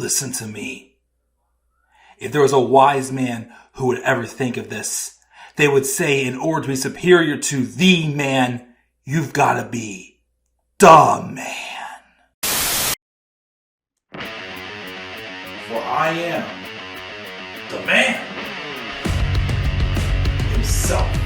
Listen to me. If there was a wise man who would ever think of this, they would say in order to be superior to the man, you've got to be the man. For I am the man himself.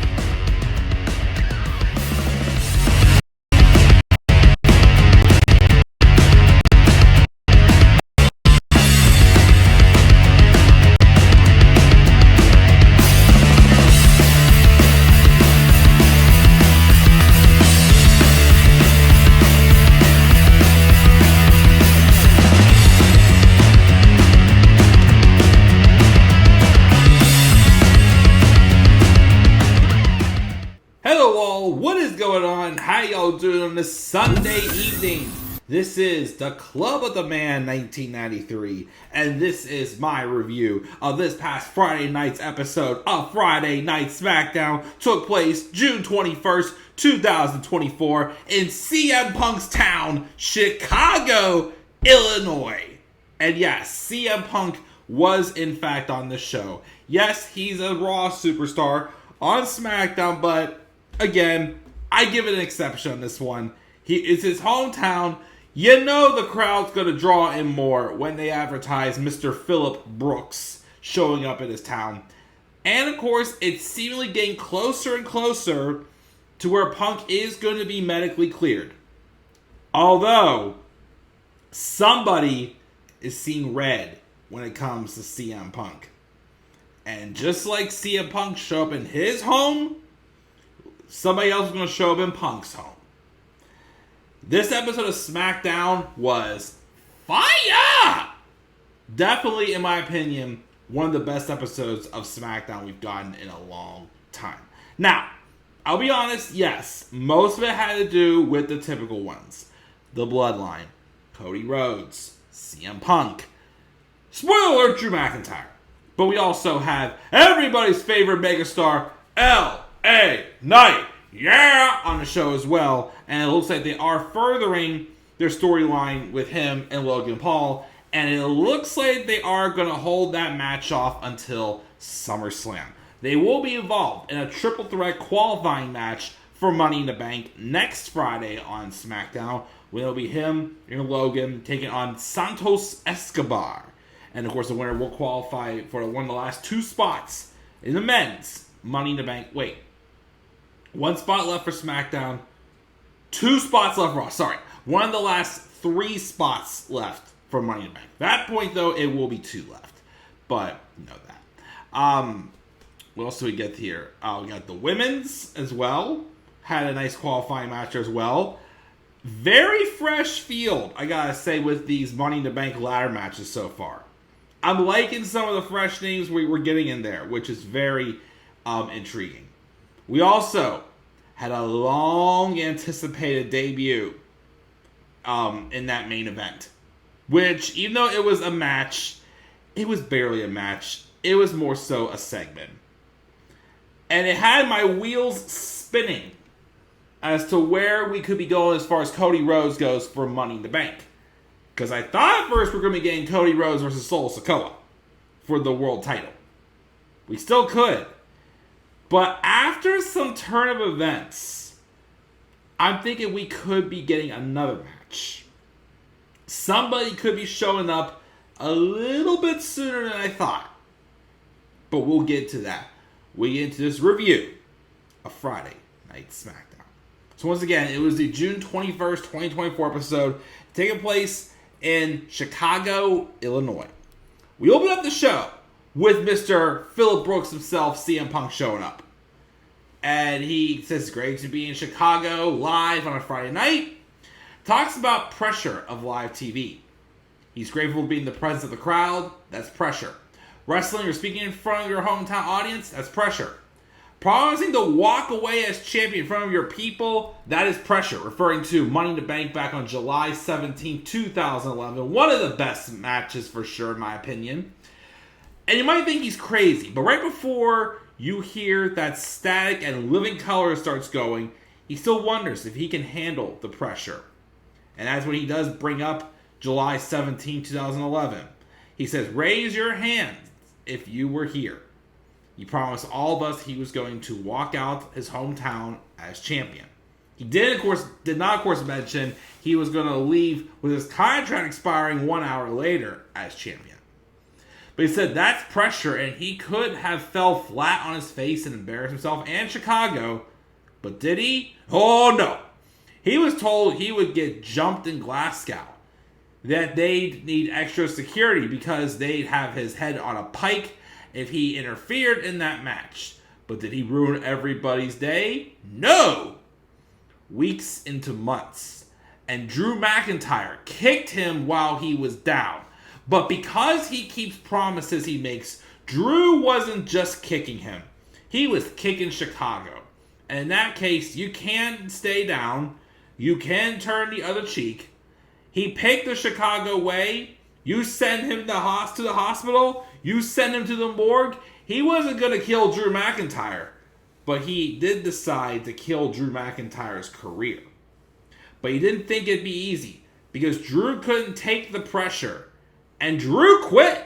How y'all doing on this Sunday evening? This is the Club of the Man 1993, and this is my review of this past Friday night's episode of Friday Night SmackDown. Took place June 21st, 2024 in CM Punk's town, Chicago, Illinois. And yes, CM Punk was in fact on the show. Yes, he's a Raw superstar on SmackDown, but again, I give it an exception on this one. It's his hometown. You know the crowd's going to draw in more when they advertise Mr. Phillip Brooks showing up in his town. And of course, it's seemingly getting closer and closer to where Punk is going to be medically cleared. Although, somebody is seeing red when it comes to CM Punk. And just like CM Punk show up in his home, somebody else is going to show up in Punk's home. This episode of SmackDown was fire! Definitely, in my opinion, one of the best episodes of SmackDown we've gotten in a long time. Now, I'll be honest, yes, most of it had to do with the typical ones. The Bloodline, Cody Rhodes, CM Punk, spoiler alert, Drew McIntyre. But we also have everybody's favorite megastar, L.A. Knight, yeah, on the show as well. And it looks like they are furthering their storyline with him and Logan Paul. And it looks like they are going to hold that match off until SummerSlam. They will be involved in a triple threat qualifying match for Money in the Bank next Friday on SmackDown, when it'll be him and Logan taking on Santos Escobar. And of course, the winner will qualify for one of the last two spots in the men's Money in the Bank. Wait. One spot left for SmackDown. 2 spots left for Raw. Sorry. One of the last 3 spots left for Money in the Bank. At that point, though, it will be 2 left. But, you know that. What else do we get here? We got the women's as well. Had a nice qualifying match as well. Very fresh field, I gotta say, with these Money in the Bank ladder matches so far. I'm liking some of the fresh names we're getting in there, which is very intriguing. We also had a long-anticipated debut in that main event, which, even though it was a match, it was barely a match. It was more so a segment. And it had my wheels spinning as to where we could be going as far as Cody Rhodes goes for Money in the Bank. Because I thought at first we were going to be getting Cody Rhodes versus Sikoa for the world title. We still could. But after some turn of events, I'm thinking we could be getting another match. Somebody could be showing up a little bit sooner than I thought. But we'll get to that. We get into this review of Friday Night SmackDown. So once again, it was the June 21st, 2024 episode taking place in Chicago, Illinois. We open up the show with Mr. Phillip Brooks himself, CM Punk, showing up. And he says, great to be in Chicago live on a Friday night. Talks about pressure of live TV. He's grateful to be in the presence of the crowd. That's pressure. Wrestling or speaking in front of your hometown audience. That's pressure. Promising to walk away as champion in front of your people. That is pressure. Referring to Money in the Bank back on July 17, 2011. One of the best matches for sure, in my opinion. And you might think he's crazy, but right before you hear that static and living color starts going, he still wonders if he can handle the pressure. And that's when he does bring up July 17, 2011. He says, raise your hands if you were here. He promised all of us he was going to walk out his hometown as champion. He did not, of course, mention he was going to leave with his contract expiring 1 hour later as champion. But he said that's pressure, and he could have fell flat on his face and embarrassed himself and Chicago. But did he? Oh, no. He was told he would get jumped in Glasgow, that they'd need extra security because they'd have his head on a pike if he interfered in that match. But did he ruin everybody's day? No! Weeks into months, and Drew McIntyre kicked him while he was down. But because he keeps promises he makes, Drew wasn't just kicking him. He was kicking Chicago. And in that case, you can stay down. You can turn the other cheek. He picked the Chicago way. You send him to the hospital. You send him to the morgue. He wasn't going to kill Drew McIntyre. But he did decide to kill Drew McIntyre's career. But he didn't think it'd be easy, because Drew couldn't take the pressure. And Drew quit.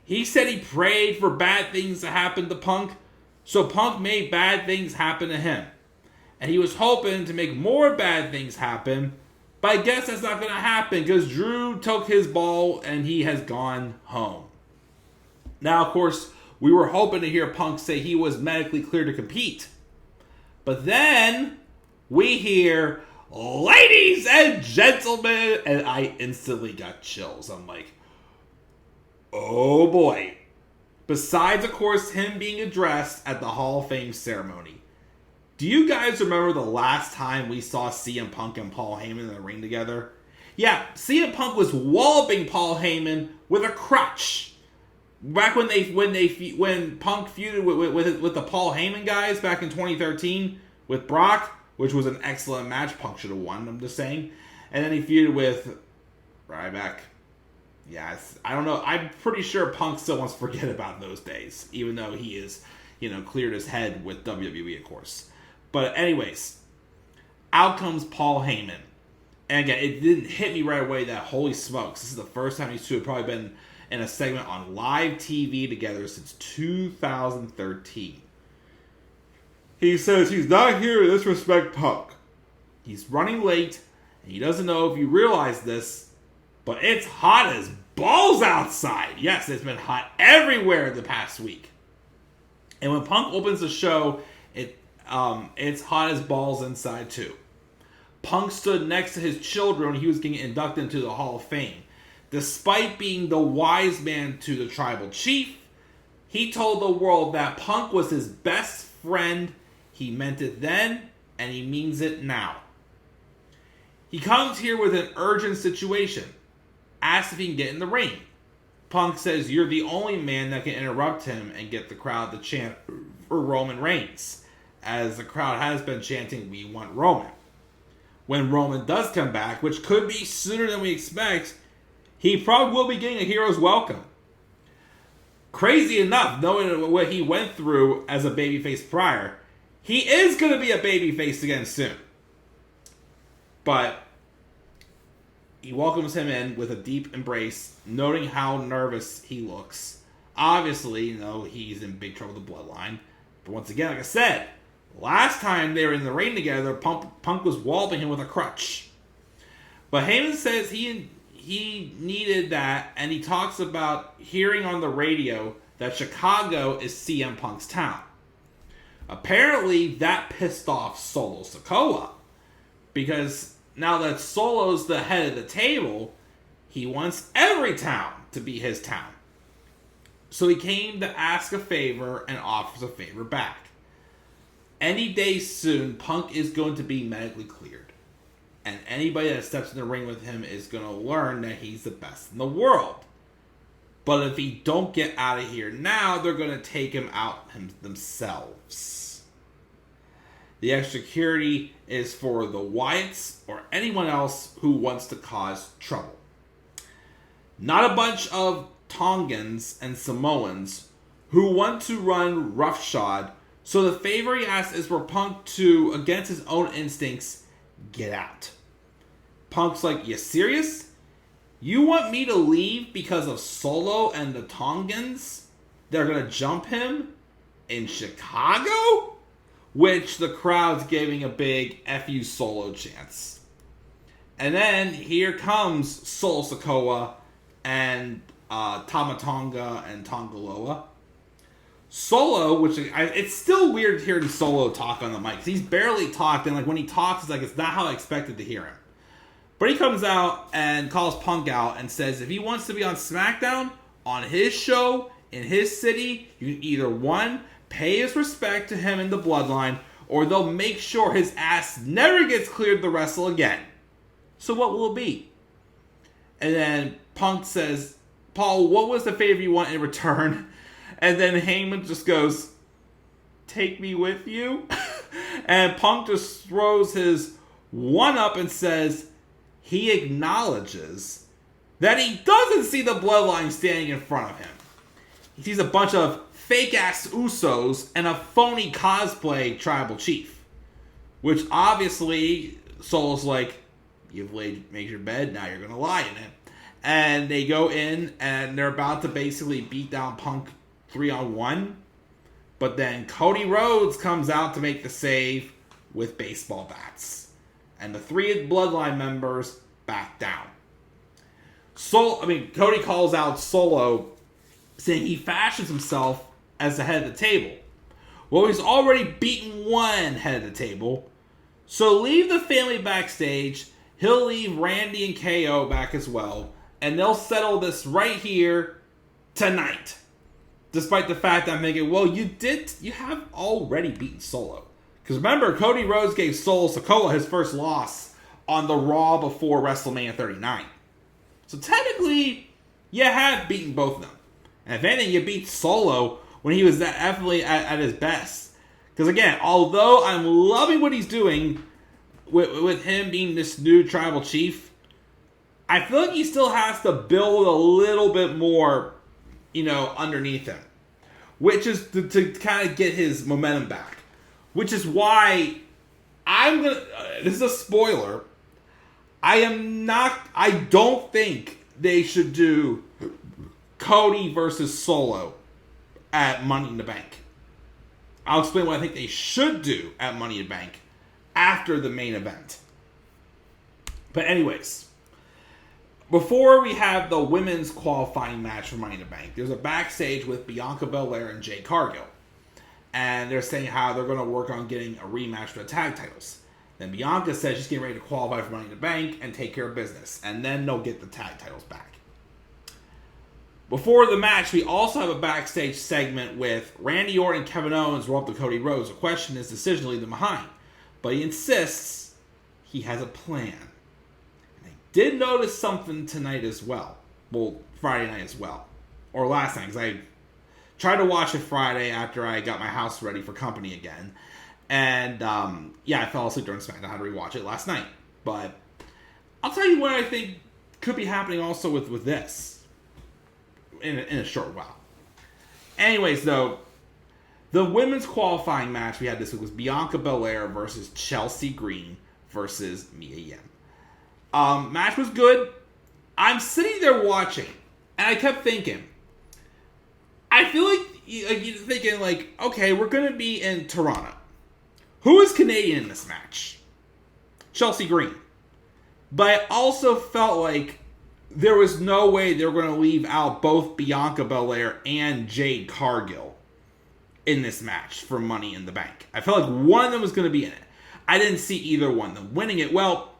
He said he prayed for bad things to happen to Punk, so Punk made bad things happen to him. And he was hoping to make more bad things happen, but I guess that's not going to happen because Drew took his ball and he has gone home. Now, of course, we were hoping to hear Punk say he was medically cleared to compete. But then we hear, ladies and gentlemen, and I instantly got chills. I'm like, oh boy. Besides, of course, him being addressed at the Hall of Fame ceremony. Do you guys remember the last time we saw CM Punk and Paul Heyman in the ring together? Yeah, CM Punk was walloping Paul Heyman with a crutch. Back when Punk feuded with the Paul Heyman guys back in 2013 with Brock, which was an excellent match. Punk should have won, I'm just saying. And then he feuded with Ryback. Yeah, I don't know. I'm pretty sure Punk still wants to forget about those days, even though he is, cleared his head with WWE, of course. But anyways, out comes Paul Heyman. And again, it didn't hit me right away that, holy smokes, this is the first time these two have probably been in a segment on live TV together since 2013. He says he's not here to disrespect Punk. He's running late, and he doesn't know if you realize this, but it's hot as balls outside. Yes, it's been hot everywhere the past week. And when Punk opens the show, it's hot as balls inside too. Punk stood next to his children when he was getting inducted into the Hall of Fame. Despite being the wise man to the tribal chief, he told the world that Punk was his best friend. He meant it then, and he means it now. He comes here with an urgent situation. Asks if he can get in the ring. Punk says you're the only man that can interrupt him and get the crowd to chant for Roman Reigns, as the crowd has been chanting, we want Roman. When Roman does come back, which could be sooner than we expect, he probably will be getting a hero's welcome. Crazy enough, knowing what he went through as a babyface prior, he is going to be a babyface again soon. But he welcomes him in with a deep embrace, noting how nervous he looks. Obviously, he's in big trouble with the Bloodline. But once again, like I said, last time they were in the ring together, Punk was walloping him with a crutch. But Heyman says he needed that, and he talks about hearing on the radio that Chicago is CM Punk's town. Apparently, that pissed off Solo Sikoa, because now that Solo's the head of the table, he wants every town to be his town. So he came to ask a favor and offers a favor back. Any day soon, Punk is going to be medically cleared. And anybody that steps in the ring with him is going to learn that he's the best in the world. But if he don't get out of here now, they're going to take him out themselves. The extra security is for the Wyatts or anyone else who wants to cause trouble. Not a bunch of Tongans and Samoans who want to run roughshod. So the favor he asks is for Punk to, against his own instincts, get out. Punk's like, you serious? You want me to leave because of Solo and the Tongans? They're going to jump him in Chicago? Which the crowd's giving a big F.U. Solo chance. And then here comes Solo Sikoa and Tama Tonga and Tongaloa. Solo, which it's still weird hearing Solo talk on the mic. He's barely talked, and like when he talks, it's like it's not how I expected to hear him. But he comes out and calls Punk out and says if he wants to be on SmackDown, on his show, in his city, you either one, pay his respect to him in the Bloodline, or they'll make sure his ass never gets cleared to wrestle again. So what will it be? And then Punk says, Paul, what was the favor you want in return? And then Heyman just goes, take me with you? And Punk just throws his one up and says he acknowledges that he doesn't see the Bloodline standing in front of him. He sees a bunch of fake-ass Usos and a phony cosplay tribal chief. Which obviously, Solo's like, you've made your bed, now you're going to lie in it. And they go in and they're about to basically beat down Punk 3-on-1. But then Cody Rhodes comes out to make the save with baseball bats. And the three Bloodline members back down. Cody calls out Solo, saying he fashions himself as the head of the table. Well, he's already beaten one head of the table. So leave the family backstage. He'll leave Randy and KO back as well. And they'll settle this right here tonight. Despite the fact that I'm thinking, well, you have already beaten Solo. Because remember, Cody Rhodes gave Solo Sikoa his first loss on the Raw before WrestleMania 39. So technically, you have beaten both of them. And if anything, you beat Solo when he was definitely at his best. Because again, although I'm loving what he's doing with him being this new tribal chief, I feel like he still has to build a little bit more, underneath him. Which is to kind of get his momentum back. Which is why this is a spoiler. I don't think they should do Cody versus Solo at Money in the Bank. I'll explain what I think they should do at Money in the Bank after the main event. But anyways, before we have the women's qualifying match for Money in the Bank, there's a backstage with Bianca Belair and Jade Cargill. And they're saying how they're going to work on getting a rematch for the tag titles. Then Bianca says she's getting ready to qualify for Money in the Bank and take care of business. And then they'll get the tag titles back. Before the match, we also have a backstage segment with Randy Orton and Kevin Owens roll up to Cody Rhodes. The question is decision to leave them behind. But he insists he has a plan. And I did notice something tonight as well. Well, Friday night as well. Or last night, because I tried to watch it Friday after I got my house ready for company again. And, I fell asleep during SmackDown. I had to rewatch it last night. But I'll tell you what I think could be happening also with this in a short while. Anyways, though, the women's qualifying match we had this week was Bianca Belair versus Chelsea Green versus Mia Yim. Match was good. I'm sitting there watching, and I kept thinking, I feel like you're thinking, okay, we're going to be in Toronto. Who is Canadian in this match? Chelsea Green. But I also felt like there was no way they were going to leave out both Bianca Belair and Jade Cargill in this match for Money in the Bank. I felt like one of them was going to be in it. I didn't see either one of them winning it. Well,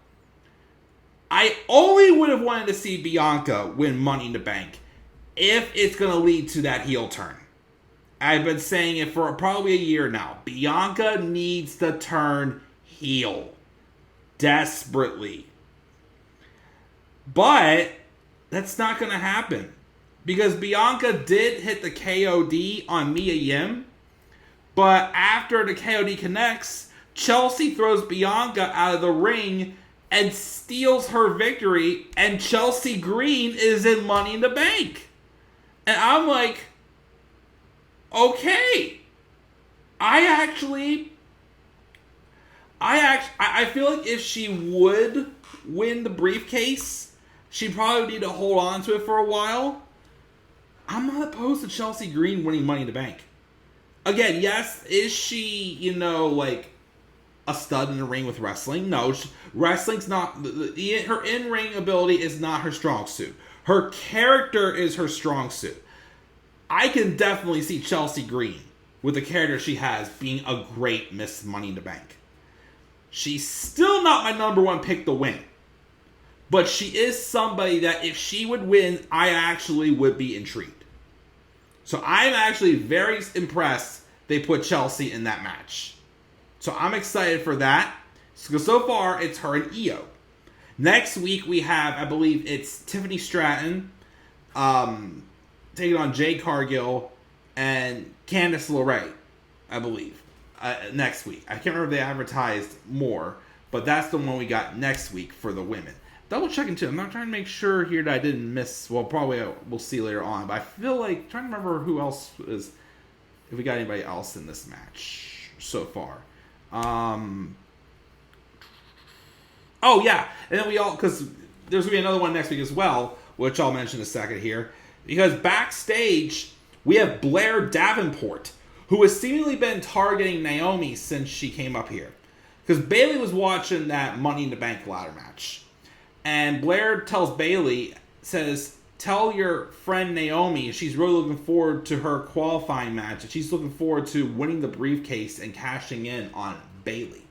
I only would have wanted to see Bianca win Money in the Bank if it's going to lead to that heel turn. I've been saying it for probably a year now. Bianca needs to turn heel. Desperately. But that's not going to happen. Because Bianca did hit the KOD on Mia Yim. But after the KOD connects, Chelsea throws Bianca out of the ring and steals her victory. And Chelsea Green is in Money in the Bank. And I'm like, okay. I feel like if she would win the briefcase, She probably need to hold on to it for a while. I'm not opposed to Chelsea Green winning Money in the Bank. Again, yes, is she, like a stud in the ring with wrestling? No, wrestling's not, her in-ring ability is not her strong suit. Her character is her strong suit. I can definitely see Chelsea Green, with the character she has, being a great Miss Money in the Bank. She's still not my number one pick to win. But she is somebody that if she would win, I actually would be intrigued. So I'm actually very impressed they put Chelsea in that match. So I'm excited for that. So far, it's her and Io. Next week, we have, I believe it's Tiffany Stratton taking on Jade Cargill and Candice LeRae, I believe, next week. I can't remember if they advertised more, but that's the one we got next week for the women. Double checking too. I'm not trying to make sure here that I didn't miss. Well, probably we'll see later on. But I feel like trying to remember who else is. If we got anybody else in this match so far. Oh yeah, and then because there's gonna be another one next week as well, which I'll mention in a second here. Because backstage we have Blair Davenport, who has seemingly been targeting Naomi since she came up here. Because Bayley was watching that Money in the Bank ladder match. And Blair tells Bayley, says, tell your friend Naomi she's really looking forward to her qualifying match. And she's looking forward to winning the briefcase and cashing in on Bayley.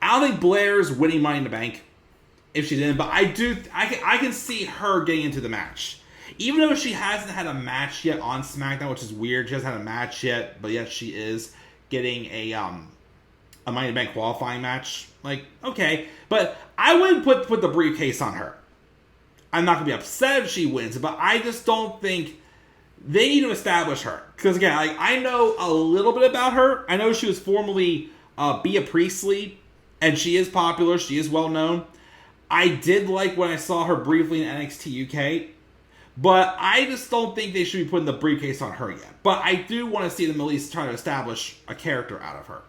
I don't think Blair's winning Money in the Bank if she didn't. But I can see her getting into the match. Even though she hasn't had a match yet on SmackDown, which is weird. She hasn't had a match yet. But yet she is getting a Money in the Bank qualifying match. Like, okay. But I wouldn't put the briefcase on her. I'm not going to be upset if she wins. But I just don't think they need to establish her. Because, again, I know a little bit about her. I know she was formerly Bea Priestley. And she is popular. She is well known. I did like when I saw her briefly in NXT UK. But I just don't think they should be putting the briefcase on her yet. But I do want to see them at least try to establish a character out of her.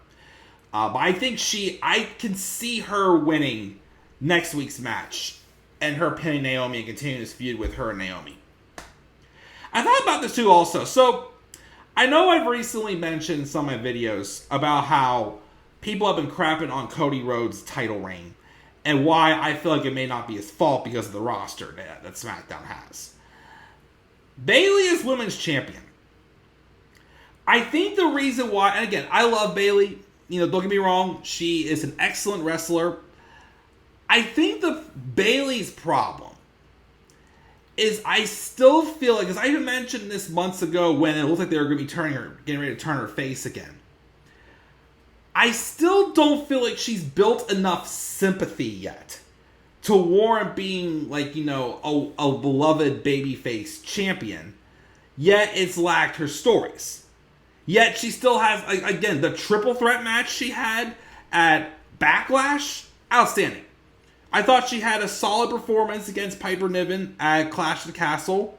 But I think I can see her winning next week's match. And her pinning Naomi and continuing this feud with her and Naomi. I thought about this too also. So, I know I've recently mentioned in some of my videos about how people have been crapping on Cody Rhodes' title reign. And why I feel like it may not be his fault because of the roster that SmackDown has. Bayley is women's champion. I think the reason why, and again, I love Bayley. Don't get me wrong. She is an excellent wrestler. I think Bayley's problem is I still feel like, because I even mentioned this months ago when it looked like they were going to be getting ready to turn her face again. I still don't feel like she's built enough sympathy yet to warrant being like, a beloved babyface champion. Yet it's lacked her stories. Yet she still has, again, the triple threat match she had at Backlash, outstanding. I thought she had a solid performance against Piper Niven at Clash of the Castle.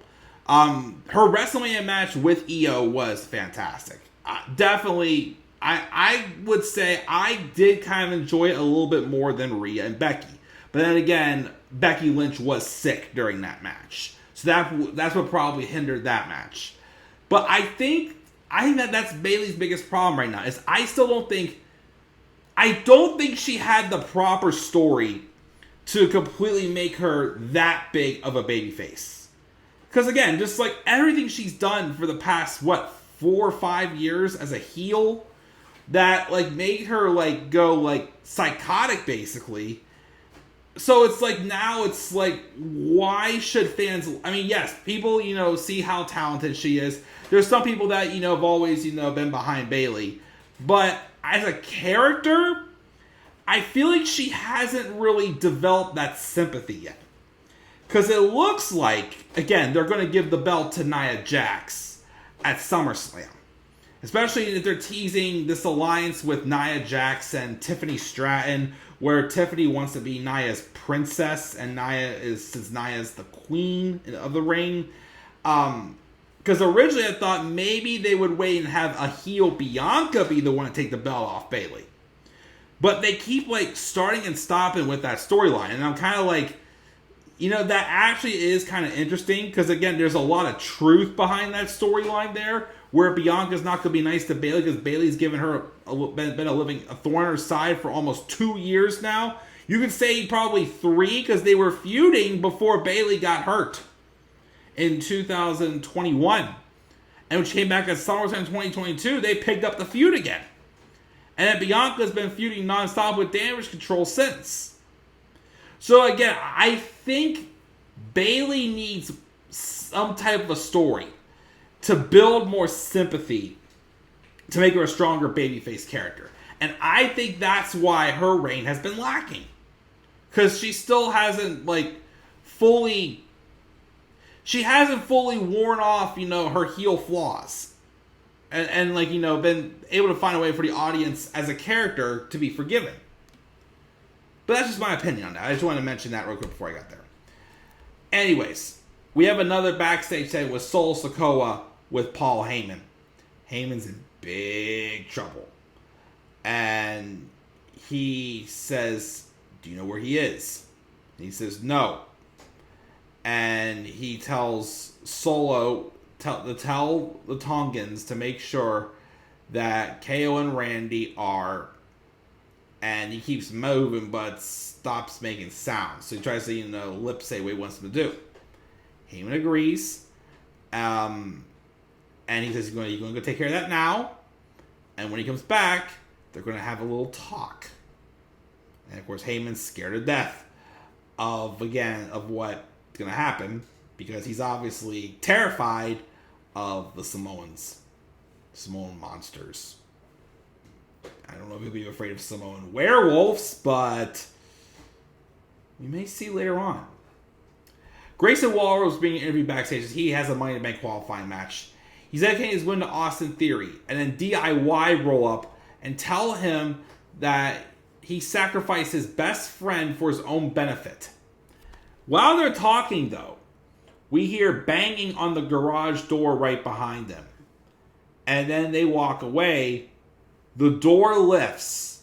Her WrestleMania match with Io was fantastic. Definitely, I would say I did kind of enjoy it a little bit more than Rhea and Becky. But then again, Becky Lynch was sick during that match. So that's what probably hindered that match. But I think that's Bayley's biggest problem right now. Is I don't think she had the proper story to completely make her that big of a babyface. Because again, just like everything she's done for the past 4 or 5 years as a heel, that made her go psychotic basically. So it's now it's why should fans? I mean, yes, people see how talented she is. There's some people that have always been behind Bayley, but as a character, I feel like she hasn't really developed that sympathy yet. Because it looks like, again, they're going to give the belt to Nia Jax at SummerSlam. Especially if they're teasing this alliance with Nia Jax and Tiffany Stratton, where Tiffany wants to be Nia's princess, and since Nia's the queen of the ring. Because originally I thought maybe they would wait and have a heel Bianca be the one to take the belt off Bayley. But they keep starting and stopping with that storyline. And I'm kind of that actually is kind of interesting because, again, there's a lot of truth behind that storyline there where Bianca's not going to be nice to Bayley because Bayley's given her been a thorn in her side for almost 2 years now. You could say probably 3 because they were feuding before Bayley got hurt in 2021. And when she came back at SummerSlam 2022, they picked up the feud again. And then Bianca's been feuding nonstop with Damage Control since. So again, I think Bayley needs some type of a story to build more sympathy to make her a stronger babyface character. And I think that's why her reign has been lacking. Because she still hasn't, fully worn off, her heel flaws. And been able to find a way for the audience as a character to be forgiven. But that's just my opinion on that. I just wanted to mention that real quick before I got there. Anyways, we have another backstage segment with Sol Sikoa with Paul Heyman. Heyman's in big trouble. And he says, "Do you know where he is?" And he says, "No." And he tells Solo to tell the Tongans to make sure that KO and Randy are, and he keeps moving but stops making sounds. So he tries to, lip say what he wants them to do. Heyman agrees. And he says he's going to go take care of that now. And when he comes back, they're going to have a little talk. And of course, Heyman's scared to death of what's going to happen because he's obviously terrified of the Samoan monsters. I don't know if he'll be afraid of Samoan werewolves, but we may see later on. Grayson Waller was being interviewed backstage as he has a Money in the Bank qualifying match. He's dedicating his win to Austin Theory, and then DIY roll up and tell him that he sacrificed his best friend for his own benefit. While they're talking, though, we hear banging on the garage door right behind them. And then they walk away. The door lifts.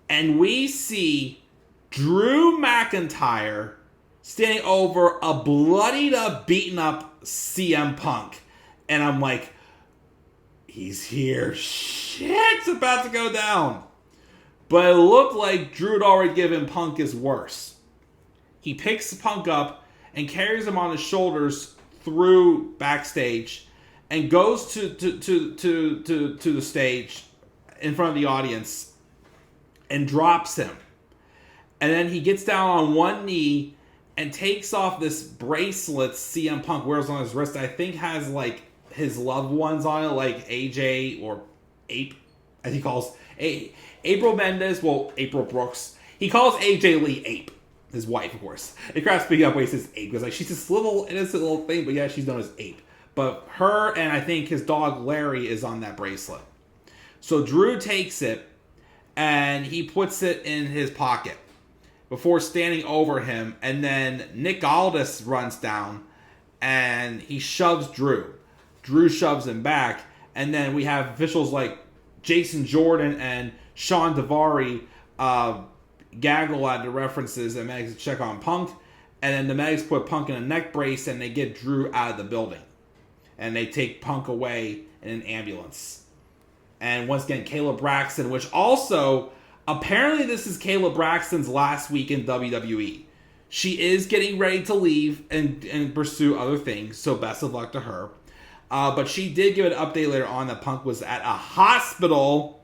And we see Drew McIntyre standing over a bloodied up, beaten up CM Punk. And I'm like, he's here. Shit's about to go down. But it looked like Drew had already given Punk his worst. He picks Punk up and carries him on his shoulders through backstage and goes to the stage in front of the audience and drops him. And then he gets down on one knee and takes off this bracelet CM Punk wears on his wrist. I think has his loved ones on it, like AJ or Ape, as he calls April Mendez. Well, April Brooks. He calls AJ Lee Ape. His wife, of course. It cracks me up when he says Ape. Because she's this little innocent little thing, but yeah, she's known as Ape. But her and I think his dog Larry is on that bracelet. So Drew takes it and he puts it in his pocket before standing over him. And then Nick Aldis runs down and he shoves Drew. Drew shoves him back. And then we have officials like Jason Jordan and Sean Daivari gaggle at the references and Megs check on Punk. And then the Megs put Punk in a neck brace and they get Drew out of the building. And they take Punk away in an ambulance. And once again, Kayla Braxton, which also, apparently this is Kayla Braxton's last week in WWE. She is getting ready to leave and pursue other things, so best of luck to her. But she did give an update later on that Punk was at a hospital,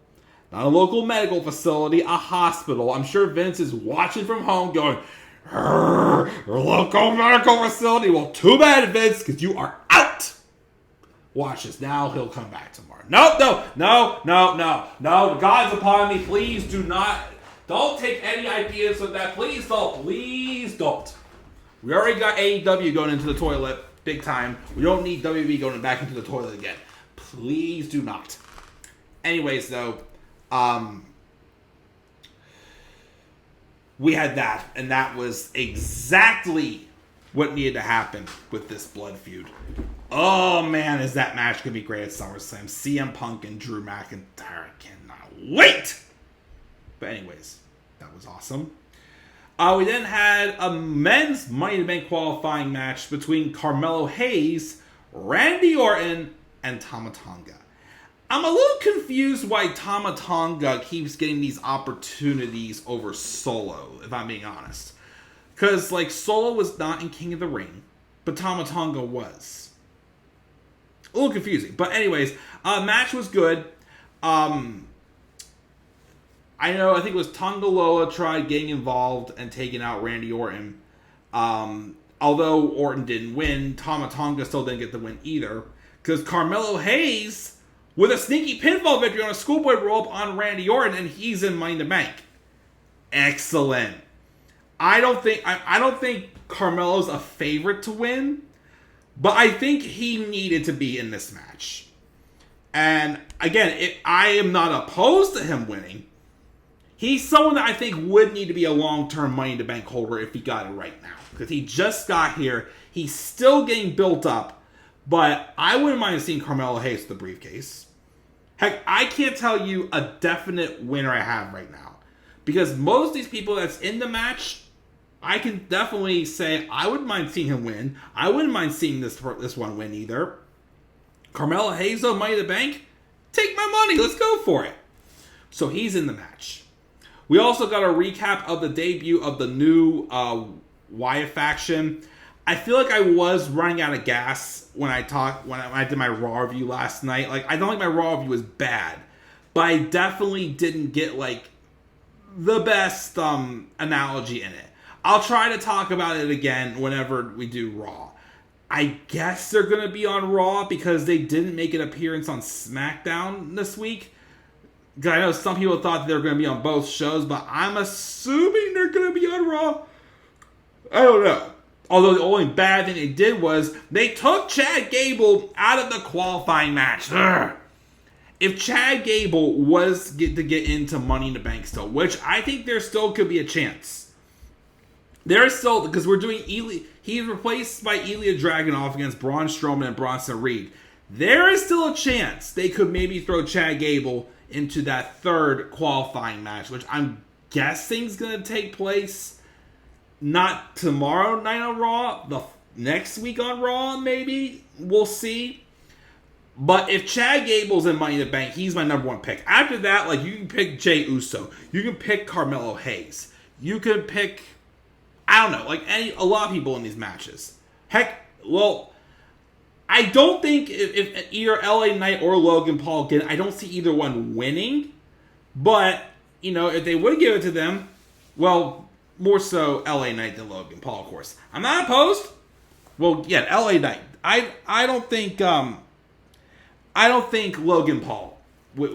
not a local medical facility, a hospital. I'm sure Vince is watching from home going, local medical facility. Well, too bad, Vince, because you are out. Watch this. Now he'll come back tomorrow. No. The God's upon me. Please do not. Don't take any ideas of that. Please don't. We already got AEW going into the toilet big time. We don't need WWE going back into the toilet again. Please do not. Anyways, though, we had that, and that was exactly what needed to happen with this blood feud. Oh man, is that match gonna be great at SummerSlam? CM Punk and Drew McIntyre. I cannot wait. But anyways, that was awesome. We then had a men's Money in the Bank qualifying match between Carmelo Hayes, Randy Orton, and Tama Tonga. I'm a little confused why Tama Tonga keeps getting these opportunities over Solo, if I'm being honest. Because, like, Solo was not in King of the Ring, but Tama Tonga was. A little confusing. But anyways, match was good. I think it was Tonga Loa tried getting involved and taking out Randy Orton. Although Orton didn't win, Tama Tonga still didn't get the win either. Because Carmelo Hayes, with a sneaky pinfall victory on a schoolboy roll-up on Randy Orton, and he's in Money in the Bank. Excellent. I don't think Carmelo's a favorite to win, but I think he needed to be in this match. And again, I am not opposed to him winning. He's someone that I think would need to be a long-term Money in the Bank holder if he got it right now. Because he just got here. He's still getting built up. But I wouldn't mind seeing Carmelo Hayes with the briefcase. Heck, I can't tell you a definite winner I have right now. Because most of these people that's in the match, I can definitely say I wouldn't mind seeing him win. I wouldn't mind seeing this one win either. Carmelo Hayes, though, Money in the Bank, take my money. Let's go for it. So he's in the match. We also got a recap of the debut of the new Wyatt faction. I feel like I was running out of gas when I did my Raw review last night. Like, I don't think my Raw review was bad, but I definitely didn't get like the best analogy in it. I'll try to talk about it again whenever we do Raw. I guess they're going to be on Raw because they didn't make an appearance on SmackDown this week. Because I know some people thought they were going to be on both shows, but I'm assuming they're going to be on Raw. I don't know. Although the only bad thing they did was they took Chad Gable out of the qualifying match. Ugh. If Chad Gable was to get into Money in the Bank still, which I think there still could be a chance. There is still, because we're doing he's replaced by Ilya Dragunov against Braun Strowman and Bronson Reed. There is still a chance they could maybe throw Chad Gable into that third qualifying match, which I'm guessing is going to take place not tomorrow night on Raw, the next week on Raw, maybe. We'll see. But if Chad Gable's in Money in the Bank, he's my number one pick. After that, like, you can pick Jey Uso. You can pick Carmelo Hayes. You can pick, I don't know, like a lot of people in these matches. Heck, well, I don't think if either LA Knight or Logan Paul get it, I don't see either one winning. But, if they would give it to them, well, more so LA Knight than Logan Paul, of course. I'm not opposed. Well, yeah, LA Knight. I don't think Logan Paul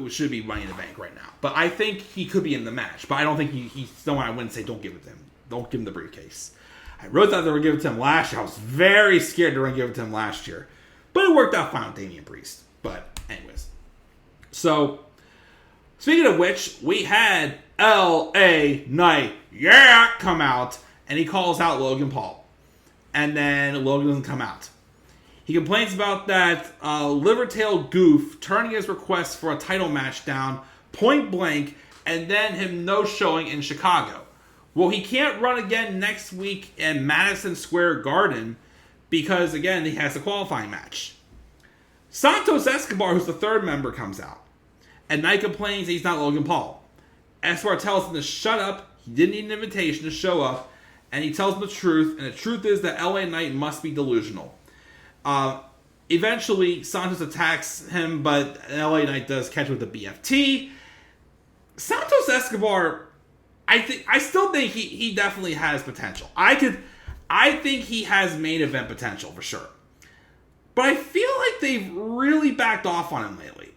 should be Money in the Bank right now. But I think he could be in the match. But I don't think he's someone I wouldn't say don't give it to him. Don't give him the briefcase. I wrote that they were giving it to him last year. I was very scared they were going to give it to him last year. But it worked out fine with Damian Priest. But anyways. So, speaking of which, we had LA Knight, come out. And he calls out Logan Paul. And then Logan doesn't come out. He complains about that liver-tailed goof turning his request for a title match down point blank and then him no-showing in Chicago. Well, he can't run again next week in Madison Square Garden because, again, he has a qualifying match. Santos Escobar, who's the third member, comes out. And Knight complains he's not Logan Paul. Escobar tells him to shut up. He didn't need an invitation to show up. And he tells him the truth. And the truth is that LA Knight must be delusional. Eventually, Santos attacks him, but LA Knight does catch with the BFT. Santos Escobar, I still think he definitely has potential. I think he has main event potential for sure. But I feel like they've really backed off on him lately.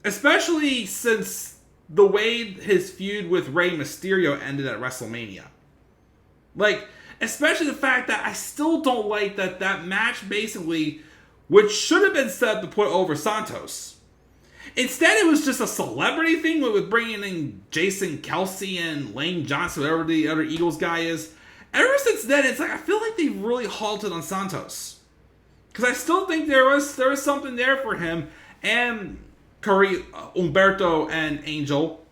Especially since the way his feud with Rey Mysterio ended at WrestleMania. Like, especially the fact that I still don't like that match basically, which should have been set up to put over Santos. Instead, it was just a celebrity thing with bringing in Jason Kelsey and Lane Johnson, whatever the other Eagles guy is. Ever since then, it's like I feel like they've really halted on Santos. Because I still think there was something there for him and Humberto and Angel.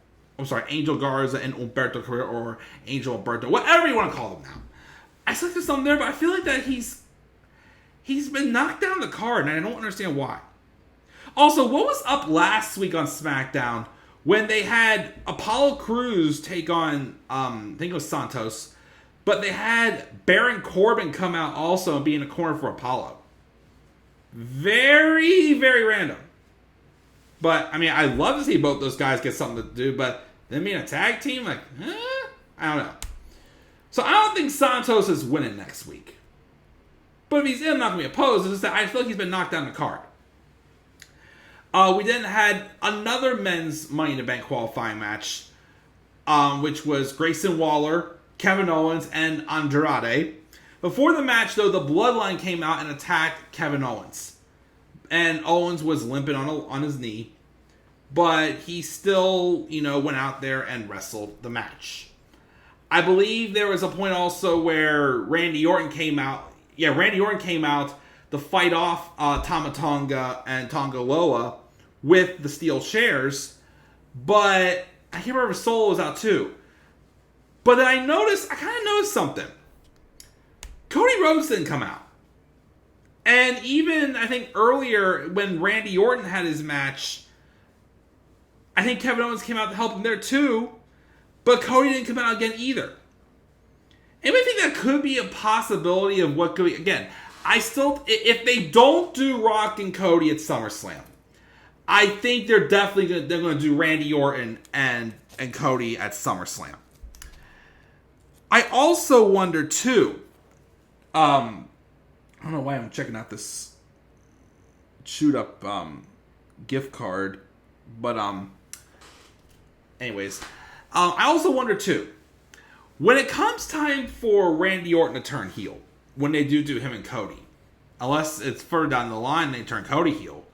Angel Garza and Humberto Carrera, or Angel Humberto, whatever you want to call them now. I still think there's something there, but I feel like that he's been knocked down the card, and I don't understand why. Also, what was up last week on SmackDown when they had Apollo Crews take on, I think it was Santos, but they had Baron Corbin come out also and be in a corner for Apollo. Very, very random. But, I mean, I'd love to see both those guys get something to do, but them being a tag team, like, I don't know. So I don't think Santos is winning next week. But if he's in, I'm not going to be opposed. It's just that I feel like he's been knocked down the card. We then had another men's Money in the Bank qualifying match, which was Grayson Waller, Kevin Owens, and Andrade. Before the match, though, the Bloodline came out and attacked Kevin Owens. And Owens was limping on his knee. But he still, went out there and wrestled the match. I believe there was a point also where Randy Orton came out. Yeah, Randy Orton came out to fight off Tama Tonga and Tonga Loa with the steel chairs. But I can't remember if Solo was out too. But then I kind of noticed something. Cody Rhodes didn't come out. And even, I think, earlier when Randy Orton had his match, I think Kevin Owens came out to help him there too. But Cody didn't come out again either. And I think that could be a possibility of what could be. Again, if they don't do Rock and Cody at SummerSlam, I think they're definitely going to do Randy Orton and Cody at SummerSlam. I also wonder too. I don't know why I'm checking out this shoot up gift card, but anyways, I also wonder too, when it comes time for Randy Orton to turn heel, when they do him and Cody, unless it's further down the line they turn Cody heel,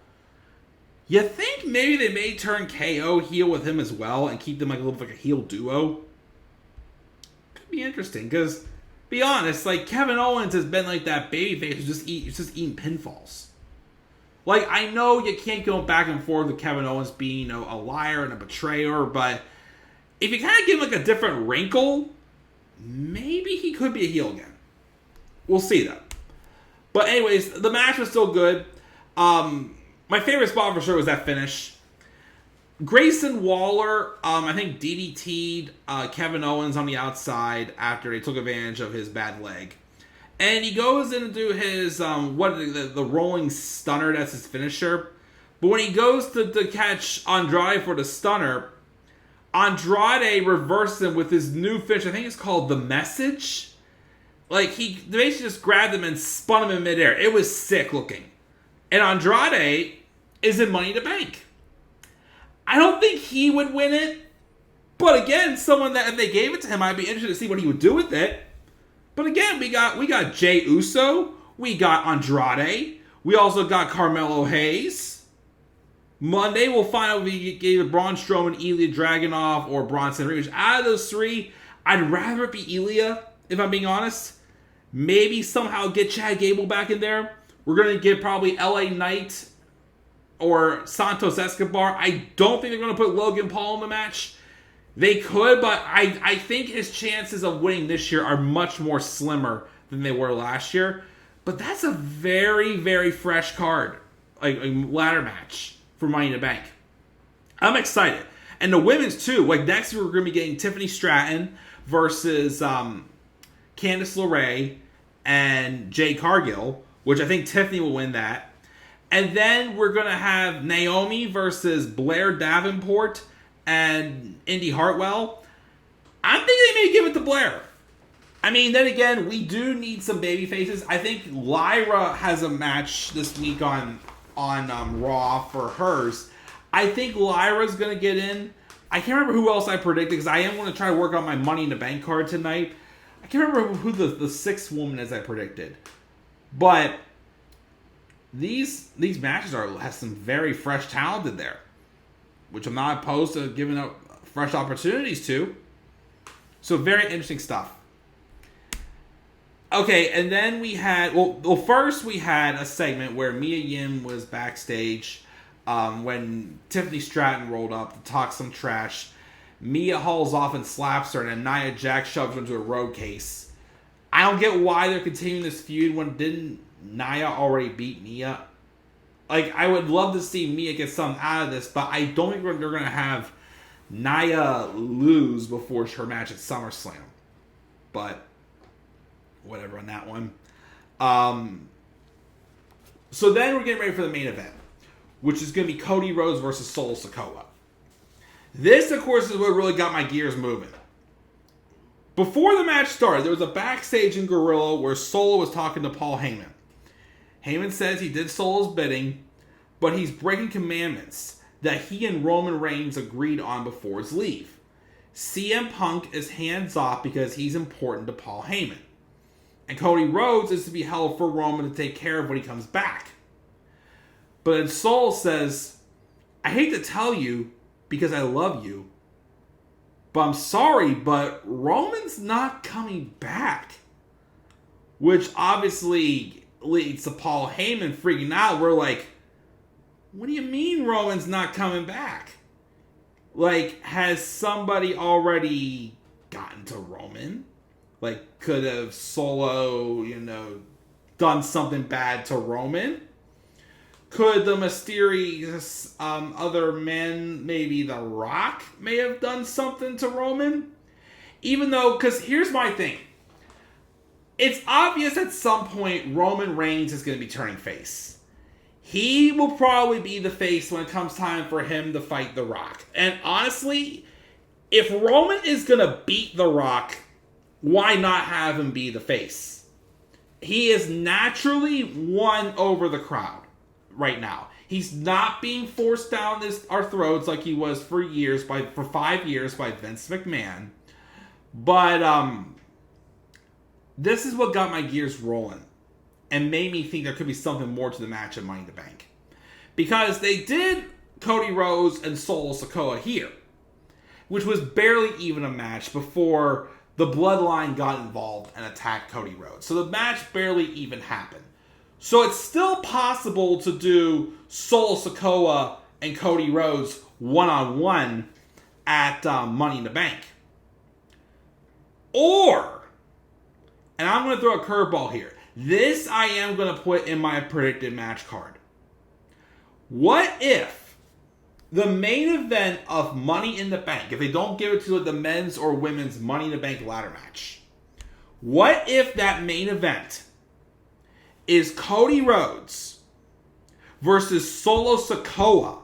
you think maybe they may turn KO heel with him as well and keep them like a heel duo? Could be interesting, because be honest, like Kevin Owens has been like that babyface who's just eating pinfalls. Like, I know you can't go back and forth with Kevin Owens being a liar and a betrayer, but if you kind of give him like a different wrinkle, maybe he could be a heel again. We'll see though. But anyways, the match was still good. My favorite spot for sure was that finish. Grayson Waller, I think DDT'd Kevin Owens on the outside after they took advantage of his bad leg. And he goes in to do his, the rolling stunner, that's his finisher. But when he goes to catch Andrade for the stunner, Andrade reversed him with his new finisher. I think it's called The Message. Like, he basically just grabbed him and spun him in midair. It was sick looking. And Andrade is in Money in the Bank. I don't think he would win it. But again, someone that if they gave it to him, I'd be interested to see what he would do with it. But again, we got Jey Uso. We got Andrade. We also got Carmelo Hayes. Monday, we'll find out if he gave Braun Strowman, Ilya Dragunov, or Bronson Reed. Out of those three, I'd rather it be Ilya, if I'm being honest. Maybe somehow get Chad Gable back in there. We're going to get probably LA Knight or Santos Escobar. I don't think they're going to put Logan Paul in the match. They could, but I think his chances of winning this year are much more slimmer than they were last year. But that's a very, very fresh card, like a ladder match for Money in the Bank. I'm excited. And the women's too. Like next we're going to be getting Tiffany Stratton versus Candice LeRae and Jade Cargill, which I think Tiffany will win that. And then we're going to have Naomi versus Blair Davenport and Indy Hartwell. I'm thinking they may give it to Blair. I mean, then again, we do need some baby faces. I think Lyra has a match this week on Raw for hers. I think Lyra's going to get in. I can't remember who else I predicted because I am going to try to work on my Money in the Bank card tonight. I can't remember who the sixth woman is I predicted. But these matches have some very fresh talent in there, which I'm not opposed to giving up fresh opportunities to. So very interesting stuff. Okay, and then we had... first we had a segment where Mia Yim was backstage when Tiffany Stratton rolled up to talk some trash. Mia hauls off and slaps her, and then Nia Jax shoves her into a road case. I don't get why they're continuing this feud when didn't Nia already beat Mia? Like, I would love to see Mia get something out of this, but I don't think they're going to have Nia lose before her match at SummerSlam. But, whatever on that one. So then we're getting ready for the main event, which is going to be Cody Rhodes versus Solo Sikoa. This, of course, is what really got my gears moving. Before the match started, there was a backstage in Gorilla where Solo was talking to Paul Heyman. Heyman says he did Solo's bidding, but he's breaking commandments that he and Roman Reigns agreed on before his leave. CM Punk is hands off because he's important to Paul Heyman. And Cody Rhodes is to be held for Roman to take care of when he comes back. But then Solo says, I hate to tell you because I love you, but I'm sorry, but Roman's not coming back. Which obviously leads to Paul Heyman freaking out. We're like, what do you mean Roman's not coming back? Like, has somebody already gotten to Roman? Like, could have Solo, done something bad to Roman? Could the mysterious other men, maybe The Rock, may have done something to Roman? Even though, because here's my thing. It's obvious at some point Roman Reigns is going to be turning face. He will probably be the face when it comes time for him to fight The Rock. And honestly, if Roman is going to beat The Rock, why not have him be the face? He is naturally won over the crowd right now. He's not being forced down our throats like he was for 5 years by Vince McMahon. But this is what got my gears rolling and made me think there could be something more to the match at Money in the Bank. Because they did Cody Rhodes and Solo Sikoa here, which was barely even a match before the Bloodline got involved and attacked Cody Rhodes. So the match barely even happened. So it's still possible to do Solo Sikoa and Cody Rhodes one-on-one at Money in the Bank. Or, and I'm going to throw a curveball here. This I am going to put in my predicted match card. What if the main event of Money in the Bank, if they don't give it to the men's or women's Money in the Bank ladder match, what if that main event is Cody Rhodes versus Solo Sikoa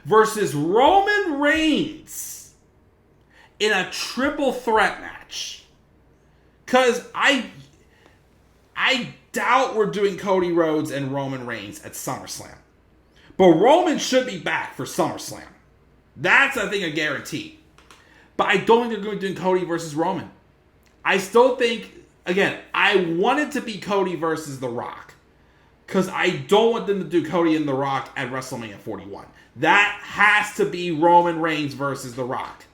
versus Roman Reigns in a triple threat match? Because I doubt we're doing Cody Rhodes and Roman Reigns at SummerSlam. But Roman should be back for SummerSlam. That's, I think, a guarantee. But I don't think they're going to be doing Cody versus Roman. I still think, again, I want it to be Cody versus The Rock. Because I don't want them to do Cody and The Rock at WrestleMania 41. That has to be Roman Reigns versus The Rock.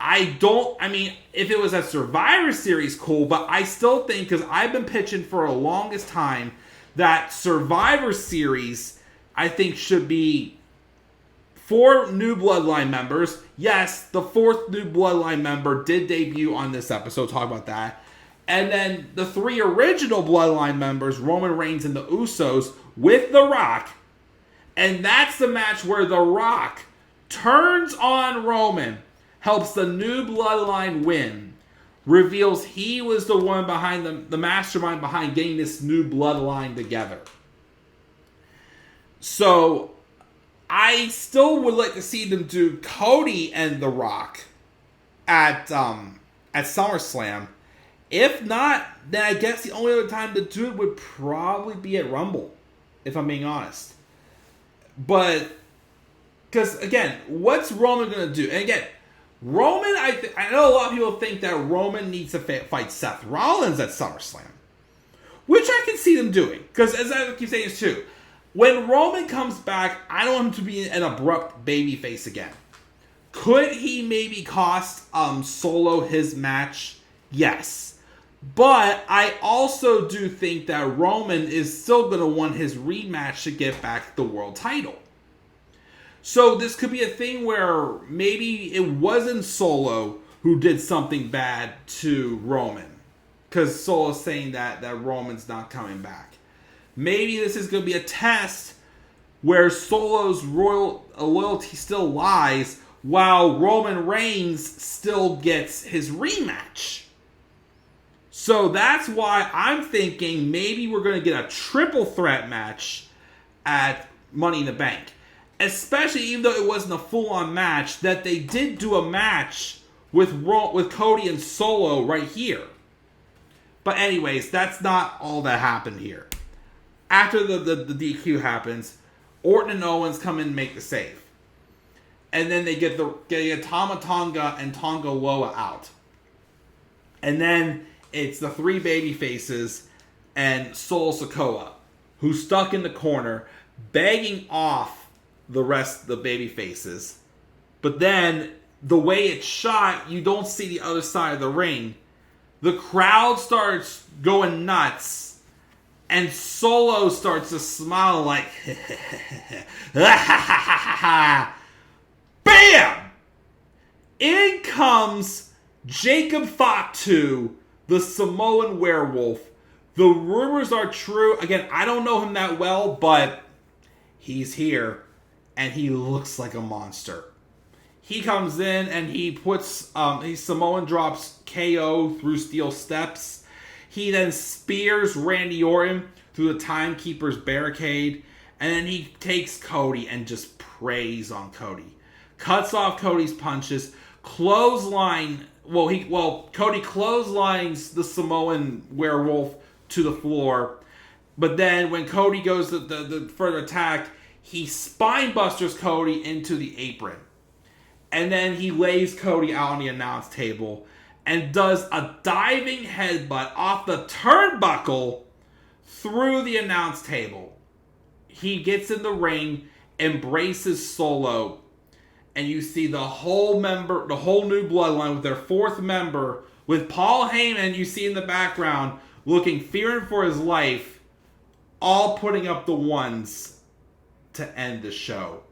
If it was a Survivor Series, cool, but I still think, because I've been pitching for the longest time, that Survivor Series, I think, should be 4 new Bloodline members. Yes, the 4th new Bloodline member did debut on this episode, talk about that. And then the 3 original Bloodline members, Roman Reigns and the Usos, with The Rock. And that's the match where The Rock turns on Roman, helps the new Bloodline win, reveals he was the one behind the mastermind behind getting this new Bloodline together. So, I still would like to see them do Cody and The Rock at SummerSlam. If not, then I guess the only other time to do it would probably be at Rumble, if I'm being honest. But, because, again, what's Roman going to do? And again, Roman, I know a lot of people think that Roman needs to fight Seth Rollins at SummerSlam, which I can see them doing. Because, as I keep saying this too, when Roman comes back, I don't want him to be an abrupt babyface again. Could he maybe cost Solo his match? Yes. But I also do think that Roman is still going to want his rematch to get back the world title. So this could be a thing where maybe it wasn't Solo who did something bad to Roman. Because Solo's saying that Roman's not coming back. Maybe this is going to be a test where Solo's loyalty still lies while Roman Reigns still gets his rematch. So that's why I'm thinking maybe we're going to get a triple threat match at Money in the Bank. Especially even though it wasn't a full-on match, that they did do a match with Cody and Solo right here. But anyways, that's not all that happened here. After the DQ happens, Orton and Owens come in and make the save. And then they get Tama Tonga and Tonga Loa out. And then it's the three baby faces and Solo Sikoa, who's stuck in the corner, begging off the rest of the baby faces. But then, the way it's shot, you don't see the other side of the ring. The crowd starts going nuts, and Solo starts to smile like, BAM! In comes Jacob Fatu, the Samoan werewolf. The rumors are true. Again, I don't know him that well, but he's here, and he looks like a monster. He comes in, and he puts, he Samoan drops KO through steel steps. He then spears Randy Orton through the Timekeeper's barricade, and then he takes Cody and just preys on Cody. Cuts off Cody's punches, Cody clotheslines the Samoan werewolf to the floor, but then when Cody goes to the further attack, he spinebusters Cody into the apron. And then he lays Cody out on the announce table and does a diving headbutt off the turnbuckle through the announce table. He gets in the ring, embraces Solo, and you see the whole new Bloodline with their fourth member, with Paul Heyman, you see in the background, looking fearing for his life, all putting up the ones to end the show.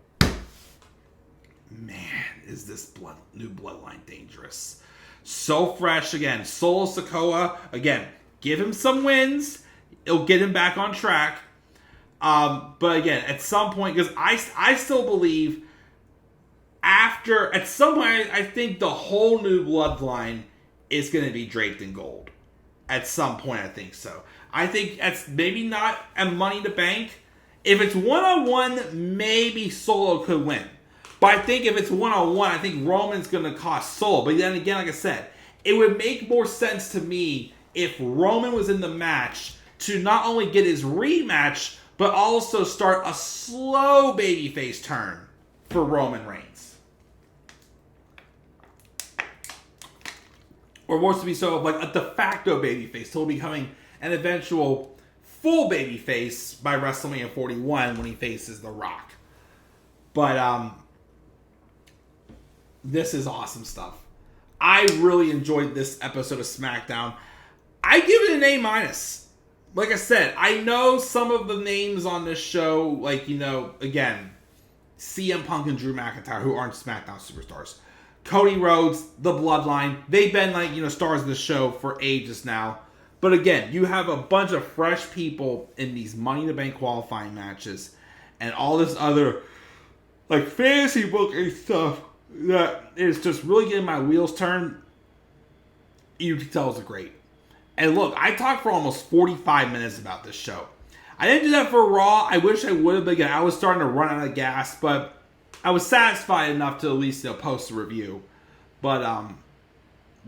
Man, is this new Bloodline dangerous. So fresh again. Solo Sikoa, again, give him some wins. It'll get him back on track. But again, at some point, because I still believe at some point, I think the whole new Bloodline is going to be draped in gold. At some point, I think so. I think that's maybe not a Money in the Bank. If it's one-on-one, maybe Solo could win. But I think if it's one-on-one, I think Roman's going to cost Solo. But then again, like I said, it would make more sense to me if Roman was in the match to not only get his rematch, but also start a slow babyface turn for Roman Reigns. Or more to be so, like a de facto babyface, still becoming an eventual full babyface by WrestleMania 41 when he faces The Rock. But, this is awesome stuff. I really enjoyed this episode of SmackDown. I give it an A-. Like I said, I know some of the names on this show, like, again, CM Punk and Drew McIntyre, who aren't SmackDown superstars. Cody Rhodes, the Bloodline, they've been, stars of the show for ages now. But again, you have a bunch of fresh people in these Money in the Bank qualifying matches and all this other, fantasy booking stuff that is just really getting my wheels turned. You can tell it's great. And look, I talked for almost 45 minutes about this show. I didn't do that for Raw. I wish I would have, but again, I was starting to run out of gas, but I was satisfied enough to at least post a review. But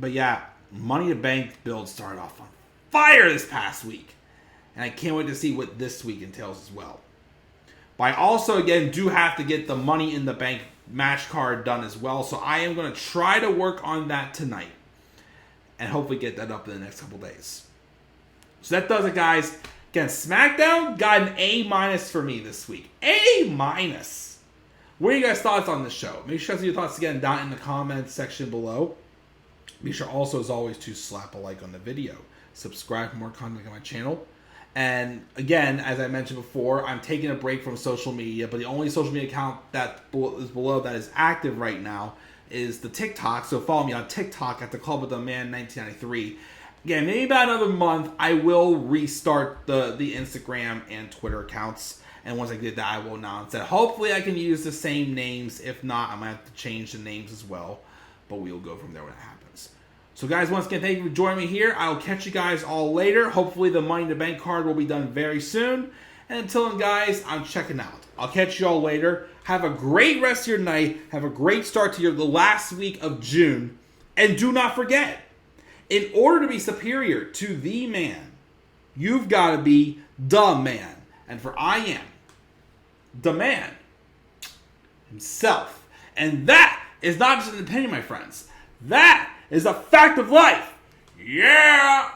yeah, Money in the Bank build started off on fire this past week. And I can't wait to see what this week entails as well. But I also, again, do have to get the Money in the Bank match card done as well. So I am going to try to work on that tonight. And hopefully get that up in the next couple days. So that does it, guys. Again, SmackDown got an A- for me this week. A-. What are you guys' thoughts on this show? Make sure to see your thoughts again down in the comments section below. Be sure also, as always, to slap a like on the video. Subscribe for more content on my channel. And again, as I mentioned before, I'm taking a break from social media, but the only social media account that is below that is active right now is the TikTok. So follow me on TikTok at the Club of the Man 1993. Again, maybe about another month, I will restart the Instagram and Twitter accounts. And once I get that, I will announce that. Hopefully, I can use the same names. If not, I might have to change the names as well. But we'll go from there when it happens. So, guys, once again, thank you for joining me here. I'll catch you guys all later. Hopefully, the Money in the Bank card will be done very soon. And until then, guys, I'm checking out. I'll catch you all later. Have a great rest of your night. Have a great start to the last week of June. And do not forget, in order to be superior to the man, you've got to be the man. And for I am the man himself. And that is not just an opinion, my friends. That is a fact of life. Yeah!